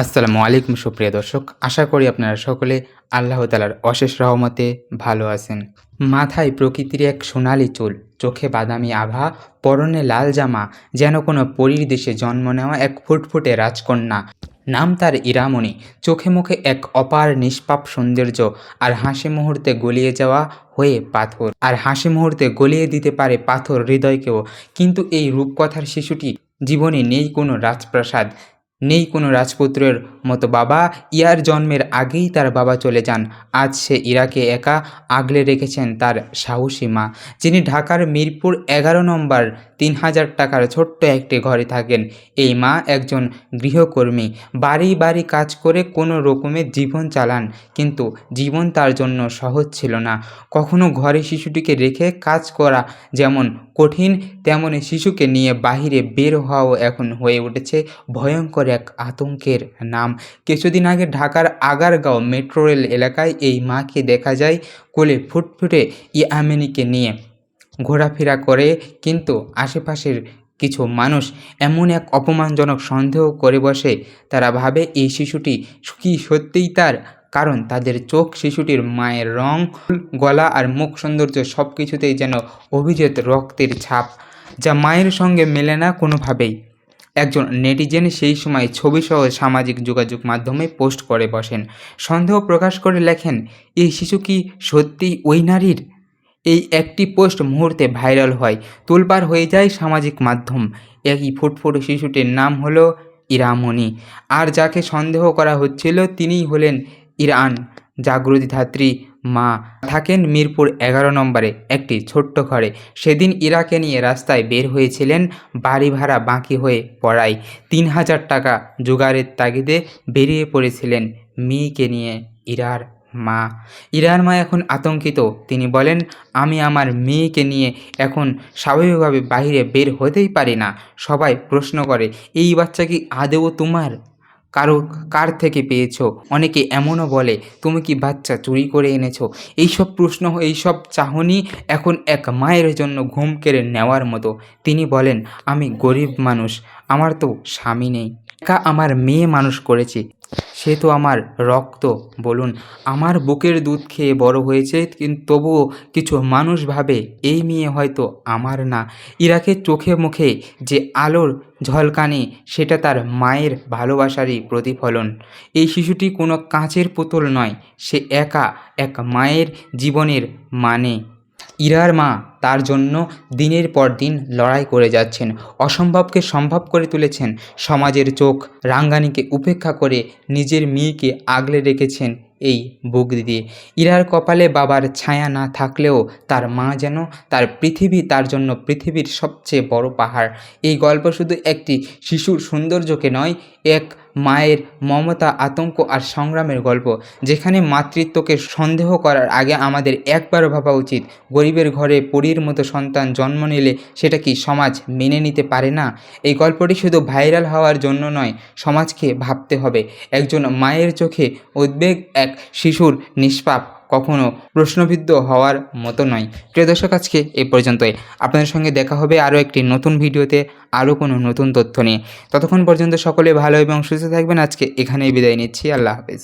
আসসালামু আলাইকুম সুপ্রিয় দর্শক, আশা করি আপনারা সকলে আল্লাহ তাআলার অশেষ রহমতে ভালো আছেন। মাথায় প্রকৃতির এক সোনালি চুল, চোখে বাদামি আভা, পরনে লাল জামা, যেন কোনো পরীর দেশে জন্ম নেওয়া এক ফুটফুটে রাজকন্যা। নাম তার ইরামণি। চোখে মুখে এক অপার নিষ্পাপ সৌন্দর্য, আর হাসি মুহূর্তে গলিয়ে দিতে পারে পাথর হৃদয়কেও। কিন্তু এই রূপকথার শিশুটি জীবনে নেই কোনো রাজপ্রাসাদ, নেই কোনো রাজপুত্রের মতো বাবা। ইয়ার জন্মের আগেই তার বাবা চলে যান। আজ সে ইরাকে একা আগলে রেখেছেন তার সাহসী মা, যিনি ঢাকার মিরপুর 11 নম্বর 3000 টাকার ছোট্ট একটি ঘরে থাকেন। এই মা একজন গৃহকর্মী, বাড়ি বাড়ি কাজ করে কোনো রকমে জীবন চালান। কিন্তু জীবন তার জন্য সহজ ছিল না। কখনো ঘরে শিশুটিকে রেখে কাজ করা যেমন কঠিন, তেমনি শিশুকে নিয়ে বাহিরে বের হওয়াও এখন হয়ে উঠেছে ভয়ঙ্কর এক আতঙ্কের নাম। কিছুদিন আগে ঢাকার আগারগাঁও মেট্রো রেল এলাকায় এই মাকে দেখা যায় কোলে ফুটফুটে ইয়ামিনীকে নিয়ে ঘোরাফেরা করে। কিন্তু আশেপাশের কিছু মানুষ এমন এক অপমানজনক সন্দেহ করে বসে। তারা ভাবে এই শিশুটি কি সত্যিই তার, কারণ তাদের চোখ শিশুটির মায়ের রং, গলা আর মুখ সৌন্দর্য সব কিছুতেই যেন অভিজাত রক্তের ছাপ, যা মায়ের সঙ্গে মেলে না কোনোভাবেই। একজন নেটিজেন সেই সময় ছবিসহ সামাজিক যোগাযোগ মাধ্যমে পোস্ট করে বসেন, সন্দেহ প্রকাশ করে লেখেন, এই শিশু কি সত্যিই ওই নারীর? এই একটি পোস্ট মুহূর্তে ভাইরাল হয়, তোলপাড় হয়ে যায় সামাজিক মাধ্যম। একই ফুটফুটে শিশুটির নাম হলো ইরামণি, আর যাকে সন্দেহ করা হচ্ছিল তিনিই হলেন ইরান। জাগ্রতি ধাত্রী মা থাকেন মিরপুর 11 নম্বরে একটি ছোট্ট ঘরে। সেদিন ইরাকে নিয়ে রাস্তায় বের হয়েছিলেন বাড়ি ভাড়া বাকি হয়ে পড়ায় 3000 টাকা জোগাড়ের তাগিদে বেরিয়ে পড়েছিলেন মেয়েকে নিয়ে। ইরার মা এখন আতঙ্কিত। তিনি বলেন, আমি আমার মেয়েকে নিয়ে এখন স্বাভাবিকভাবে বাইরে বের হতেই পারি না। সবাই প্রশ্ন করে, এই বাচ্চা কি আদৌ তোমার? কার থেকে পেয়েছো? অনেকে এমনও বলে, তুমি কি বাচ্চা চুরি করে এনেছো? এইসব প্রশ্ন, এইসব চাহনি এখন এক মায়ের জন্য ঘুম কেড়ে নেওয়ার মতো। তিনি বলেন, আমি গরিব মানুষ, আমার তো স্বামী নেই, একা আমার মেয়ে মানুষ করেছি, সে তো আমার রক্ত। বলুন, আমার বুকের দুধ খেয়ে বড় হয়েছে, কিন্তু তবুও কিছু মানুষ ভাবে এই মেয়ে হয়তো আমার না। ইরাকের চোখে মুখে যে আলোর ঝলকানি, সেটা তার মায়ের ভালোবাসারই প্রতিফলন। এই শিশুটি কোনো কাঁচের পুতুল নয়, সে একা এক মায়ের জীবনের মানে। ইরার মা তার জন্য দিনের পর দিন লড়াই করে যাচ্ছেন, অসম্ভবকে সম্ভব করে তুলেছেন। সমাজের চোখ রাঙ্গানিকে উপেক্ষা করে নিজের মেয়েকে আগলে রেখেছেন এই বুক দিয়ে। ইরার কপালে বাবার ছায়া না থাকলেও তার মা যেন তার পৃথিবী, তার জন্য পৃথিবীর সবচেয়ে বড় পাহাড়। এই গল্প শুধু একটি শিশুর সৌন্দর্যকে নয়, এক মায়ের মমতা, আতঙ্ক আর সংগ্রামের গল্প, যেখানে মাতৃত্বকে সন্দেহ করার আগে আমাদের একবারও ভাবা উচিত, গরিবের ঘরে পরীর মতো সন্তান জন্ম নিলে সেটা কি সমাজ মেনে নিতে পারে না? এই গল্পটি শুধু ভাইরাল হওয়ার জন্য নয়, সমাজকে ভাবতে হবে। একজন মায়ের চোখে উদ্বেগ, এক শিশুর নিষ্পাপ কখনো প্রশ্নবিদ্ধ হওয়ার মতো নয়। প্রিয় দর্শক, আজকে এই পর্যন্তই। আপনাদের সঙ্গে দেখা হবে আরও একটি নতুন ভিডিওতে, আরও কোনো নতুন তথ্য নিয়ে। ততক্ষণ পর্যন্ত সকলে ভালো এবং সুস্থ থাকবেন। আজকে এখানেই বিদায় নিচ্ছি। আল্লাহ হাফেজ।